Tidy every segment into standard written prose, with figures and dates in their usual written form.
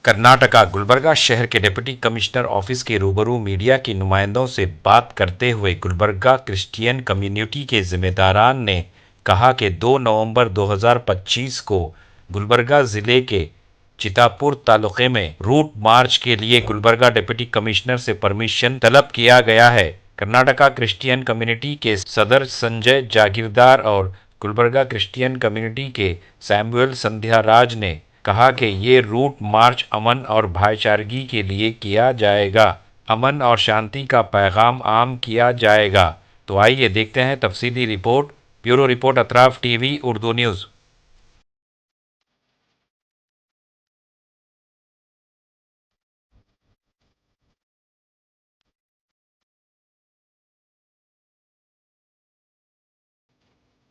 कर्नाटका गुलबर्गा शहर के deputy commissioner office के रूबरू मीडिया के नुमाइंदों से बात करते हुए गुलबर्गा क्रिश्चियन कम्युनिटी के जिम्मेदारान ने कहा कि 2 नवंबर 2025 को गुलबर्गा ज़िले के चितापुर तालुके में रूट मार्च के लिए गुलबर्गा डिप्टी कमिश्नर से परमिशन तलब किया गया है। कर्नाटका क्रिश्चियन कम्युनिटी के सदर संजय जागीरदार और गुलबर्गा क्रिश्चियन कम्युनिटी के सैमुअल संध्या राज ने कहा कि ये रूट मार्च अमन और भाईचारगी के लिए किया जाएगा, अमन और शांति का पैगाम आम किया जाएगा। तो आइए देखते हैं तफसीली report. Bureau report Atraf TV Urdu news.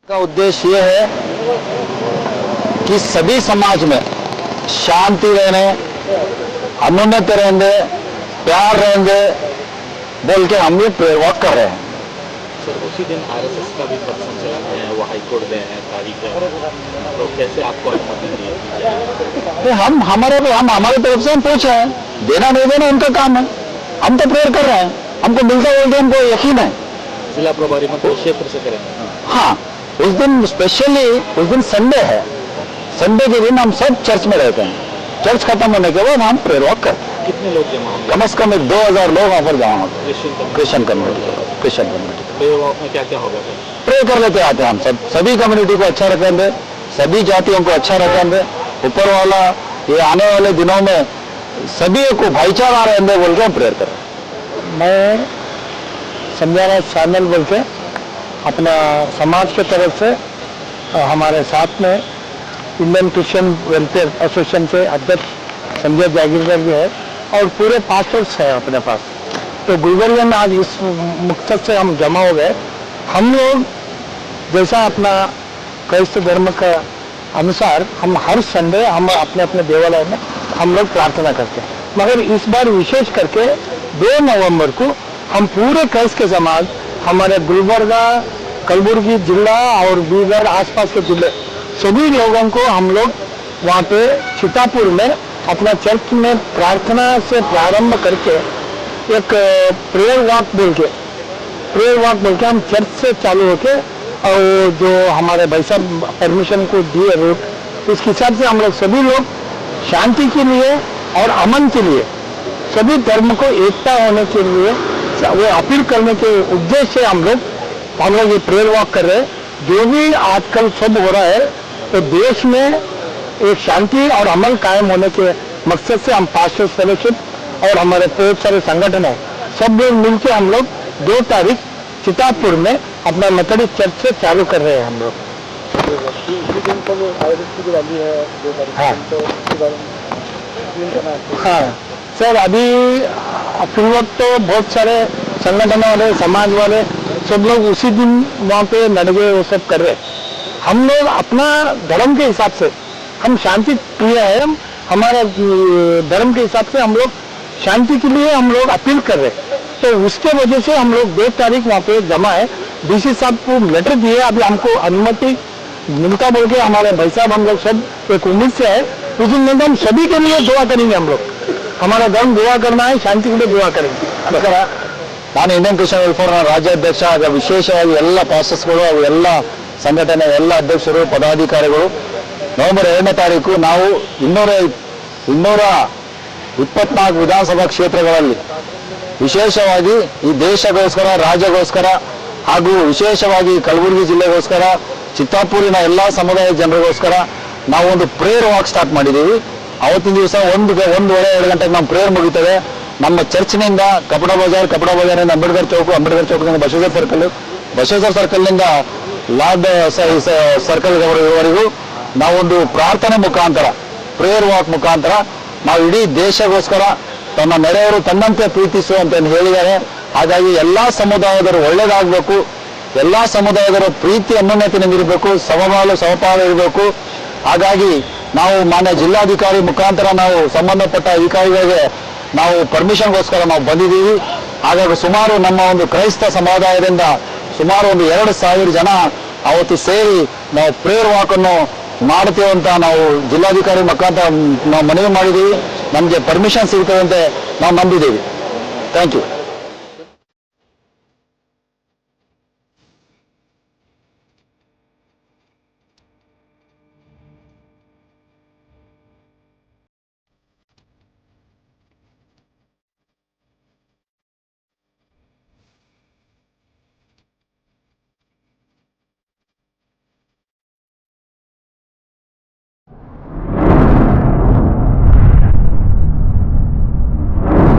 का उद्देश्य ये है कि सभी समाज में शांति रहने, अनुन्नत रहेंगे, प्यार रहेंगे बोल के हम ये प्रेयर वॉक कर रहे हैं। सर उसी दिन आरएसएस का भी पथ संचलन है, वो हाईकोर्ट में है तारीख है, तो कैसे आपको अनुमति दी? हम हमारे तरफ से हम पूछे हैं, देना नहीं देना उनका काम है, हम तो प्रेयर कर रहे हैं, हमको मिलता बोल के हमको यकीन है। जिला प्रभारी मतलब क्षेत्र से करेंगे? हाँ, उस दिन स्पेशली उस दिन संडे है, संडे के दिन हम सब चर्च में रहते हैं। चर्च खत्म होने के बाद हम प्रेयर वॉक करते हैं। कितने लोग जमा होंगे? कम से कम 2000 लोग वहाँ पर जमा होते हैं। क्रिश्चियन कम्युनिटी प्रेयर वॉक में क्या क्या होगा? प्रे कर लेते आते हैं हम सभी कम्युनिटी को अच्छा रखेंगे, सभी जातियों को अच्छा रखेंगे। ऊपर वाला ये आने वाले दिनों में सभी को भाईचारा रहेंगे बोल के हम प्रेयर करें। मैं संध्या शामिल बोल के अपना समाज के तरफ से हमारे साथ में इंडियन क्रिश्चियन वेलफेयर एसोसिएशन के अध्यक्ष संजय जागीरदार भी है और पूरे पास्टर्स हैं अपने पास। तो गुलबर्गा में आज इस मकसद से हम जमा हो गए। हम लोग जैसा अपना क्राइस्त धर्म का अनुसार हम हर संडे हम अपने अपने देवालय में हम लोग प्रार्थना करते हैं, मगर इस बार विशेष करके 2 नवंबर को हम पूरे क्राइस्त के समाज हमारे गुलबर्गा, कलबुर्गी जिला और बीदर आसपास के जिले सभी लोगों को हम लोग वहाँ पे चितापुर में अपना चर्च में प्रार्थना से प्रारंभ करके एक प्रेयर वॉक बोल के हम चर्च से चालू होके और जो हमारे भाई साहब परमिशन को दिए रूट, उस हिसाब से हम लोग सभी लोग शांति के लिए और अमन के लिए सभी धर्म को एकता होने के लिए वो अपील करने के उद्देश्य से हम लोग ये प्रेयर वॉक कर रहे हैं। जो भी आजकल सब हो रहा है तो देश में एक शांति और अमन कायम होने के मकसद से हम पास्टर्स फेलोशिप और हमारे बहुत सारे संगठन है, सब लोग मिलकर हम लोग 2 तारीख चितापुर में अपना मेथोडिस्ट चर्च से चालू कर रहे हैं हम लोग। हाँ सर, अभी फिलवक्त तो बहुत सारे संगठन वाले समाज वाले सब लोग उसी दिन वहाँ पे लड़के वो सब कर रहे हैं। हम लोग अपना धर्म के हिसाब से हम शांति प्रिय है, हमारा धर्म के हिसाब से हम लोग शांति के लिए हम लोग अपील कर रहे हैं। तो उसके वजह से हम लोग 2 तारीख वहाँ पे जमा है। डीसी साहब को लेटर दिए, अभी हमको अनुमति मिलता बोल के हमारे भाई साहब हम लोग सब एक उम्मीद से है। उस दिन हम सभी के लिए दुआ करेंगे, हम लोग हमारा धर्म दुआ करना है, शांति के लिए दुआ करेंगे। ನಾನು ಇಂಡಿಯನ್ ಕ್ರಿಶ್ಚಿಯನ್ ವೆಲ್ಫೇರ್ ರಾಜ್ಯಾಧ್ಯಕ್ಷ ಆಗ ವಿಶೇಷವಾಗಿ ಎಲ್ಲ ಪಾಸ್ಟರ್ಸ್ಗಳು ಹಾಗೂ ಎಲ್ಲ ಸಂಘಟನೆ ಎಲ್ಲ ಅಧ್ಯಕ್ಷರು ಪದಾಧಿಕಾರಿಗಳು ನವೆಂಬರ್ 2ನೇ ತಾರೀಕು ನಾವು 224 ವಿಧಾನಸಭಾ ಕ್ಷೇತ್ರಗಳಲ್ಲಿ ವಿಶೇಷವಾಗಿ ಈ ದೇಶಗೋಸ್ಕರ ರಾಜ್ಯಗೋಸ್ಕರ ಹಾಗೂ ವಿಶೇಷವಾಗಿ ಕಲಬುರಗಿ ಜಿಲ್ಲೆಗೋಸ್ಕರ ಚಿತ್ತಾಪುರಿನ ಎಲ್ಲ ಸಮುದಾಯದ ಜನರಿಗೋಸ್ಕರ ನಾವು ಒಂದು ಪ್ರೇಯರ್ ವಾಕ್ ಸ್ಟಾರ್ಟ್ ಮಾಡಿದ್ದೀವಿ। ಅವತ್ತಿನ ದಿವಸ 1:30 ಗಂಟೆಗೆ ನಮ್ಮ ಪ್ರೇಯರ್ ಮುಗಿತದೆ। ನಮ್ಮ ಚರ್ಚ್ನಿಂದ ಕಪಡ ಬಜಾರಿಂದ ಅಂಬೇಡ್ಕರ್ ಚೌಕದಿಂದ ಬಸವೇಶ್ವರ ಸರ್ಕಲ್ನಿಂದ ಲಾರ್ಡ್ ಸರ್ಕಲ್ವರೆಗೂ ನಾವೊಂದು ಪ್ರಾರ್ಥನೆ ಮುಖಾಂತರ ಪ್ರೇಯರ್ ವಾಕ್ ಮುಖಾಂತರ ನಾವು ಇಡೀ ದೇಶಗೋಸ್ಕರ ತನ್ನ ನೆರೆಯವರು ತನ್ನಂತೆ ಪ್ರೀತಿಸು ಅಂತ ಹೇಳಿದ್ದಾರೆ। ಹಾಗಾಗಿ ಎಲ್ಲಾ ಸಮುದಾಯದವರು ಒಳ್ಳೇದಾಗಬೇಕು, ಎಲ್ಲಾ ಸಮುದಾಯದವರು ಪ್ರೀತಿ ಅನ್ಯೋನ್ಯತೆಯಿಂದ ಇರಬೇಕು, ಸಮಪಾಲು ಇರಬೇಕು। ಹಾಗಾಗಿ ನಾವು ಮಾನ್ಯ ಜಿಲ್ಲಾಧಿಕಾರಿ ಮುಖಾಂತರ ನಾವು ಸಂಬಂಧಪಟ್ಟ ಅಧಿಕಾರಿಗಳಿಗೆ ನಾವು ಪರ್ಮಿಷನ್ಗೋಸ್ಕರ ನಾವು ಬಂದಿದ್ದೀವಿ। ಹಾಗಾಗಿ ಸುಮಾರು ನಮ್ಮ ಒಂದು ಕ್ರೈಸ್ತ ಸಮುದಾಯದಿಂದ ಸುಮಾರು ಒಂದು 2000 ಜನ ಅವತ್ತು ಸೇರಿ ನಾವು ಪ್ರೇಯರ್ ವಾಕ್ ಅನ್ನು ಮಾಡ್ತೀವಿ ಅಂತ ನಾವು ಜಿಲ್ಲಾಧಿಕಾರಿ ಮುಖಾಂತರ ನಾವು ಮನವಿ ಮಾಡಿದ್ದೀವಿ। ನಮಗೆ ಪರ್ಮಿಷನ್ ಸಿಗ್ತದೆ ಅಂತ ನಾವು ನಂಬಿದ್ದೀವಿ. Thank you.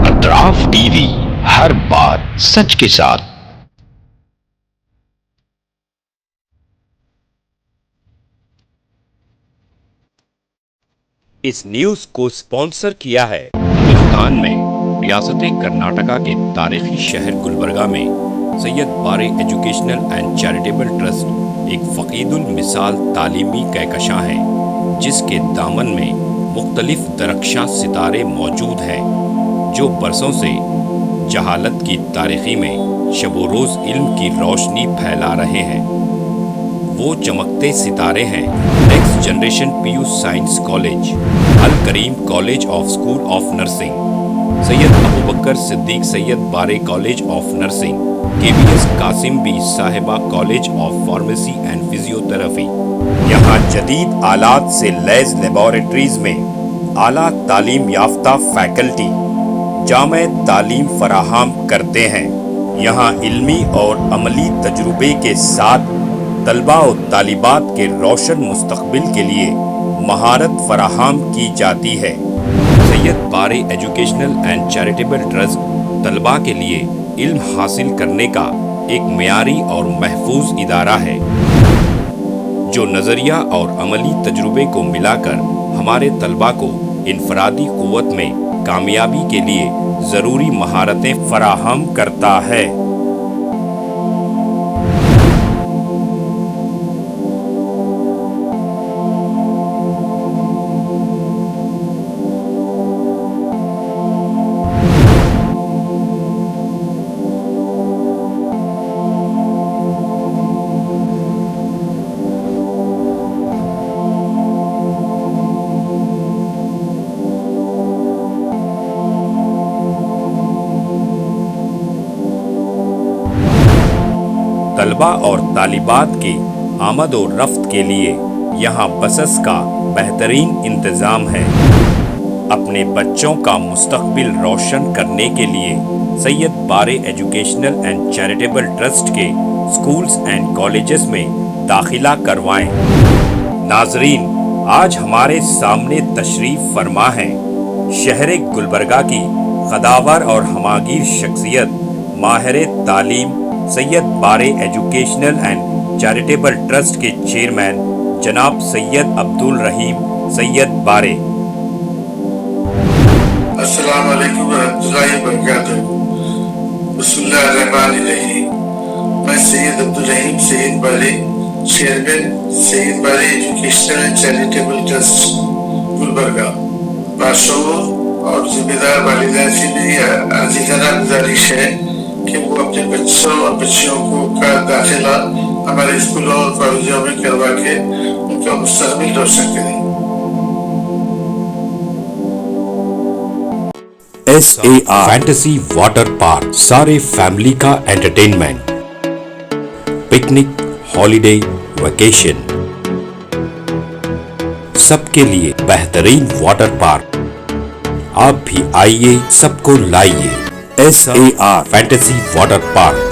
अतराफ टीवी, हर बात सच के साथ। इस न्यूज को स्पॉन्सर किया है हिंदुस्तान में रियासत कर्नाटका के तारीखी शहर गुलबर्गा में Syed Bare educational and charitable trust एक फ़कीदुल मिसाल तालीमी कहकशां है, जिसके दामन में मुख्तलिफ दरख्शां सितारे मौजूद हैं जो बरसों से जहालत की तारीखी में शबो रोज़ इल्म की रोशनी फैला रहे हैं। वो चमकते सितारे हैं next generation PU science college, Al Kareem college of school of nursing, Syed Abu Bakar Siddiq Syed Bare college of nursing, KBS Kasim Bi Sahiba college of pharmacy and physiotherapy. यहाँ जदीद आलात से लैस लेबोरेटरीज में आला तालीम याफ्ता फैकल्टी जामे तालीम फराहम करते हैं। यहाँ इल्मी और अमली तजुर्बे के साथ तलबा और तालिबात के रोशन मुस्तकबिल के लिए महारत फराहम की जाती है। Syed Bare educational and charitable trust तलबा के लिए इल्म हासिल करने का एक मियारी और महफूज इदारा है, जो नज़रिया और अमली तजुर्बे को मिलाकर हमारे तलबा को इनफरादी क़ुव्वत में कामयाबी के लिए ज़रूरी महारतें फराहम करता है। तलबा और तालिबात की आमद और रफ्त के लिए यहाँ बसेस का बेहतरीन इंतज़ाम है। अपने बच्चों का मुस्तकबिल रोशन करने के लिए Syed Bare educational and charitable trust के स्कूल्स एंड कॉलेजेस में दाखिला करवाएं। नाजरीन, आज हमारे सामने तशरीफ़ फरमा है शहर गुलबर्गा की कदावर और हमागीर शख्सियत माहिर तालीम Syed Bare educational and charitable trust के चेयरमैन जनाब सैयद अब्दुल रहीम सैयद बारे। अस्सलाम वालेकुम रहमतुल्लाहि व बरकातुहू। बिस्मिल्लाहिर्रहमानिर्रहीम। मैं सैयद अब्दुल रहीम सैयद बारे, chairman Syed Bare educational and charitable trust Gulbarga, बादशाहों और जिम्मेदार वालिदैन से मेरी अजीज़ाना गुजारिश है कि वो अपने बच्चों और बच्चियों को का दाखिला हमारे स्कूलों और कॉलेजों में करवा के उनका मुस्तकबिल रोशन करें। SAR फैंटेसी वाटर पार्क, सारे फैमिली का एंटरटेनमेंट, पिकनिक, हॉलिडे, वेकेशन, सबके लिए बेहतरीन वाटर पार्क। आप भी आइए, सबको लाइए। SAR fantasy water park.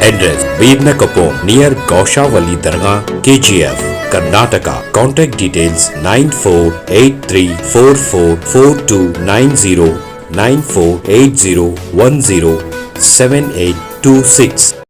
Address Veernakapom near Gaushavali Dargah, KGF, Karnataka. Contact details 9483444290 9480107826.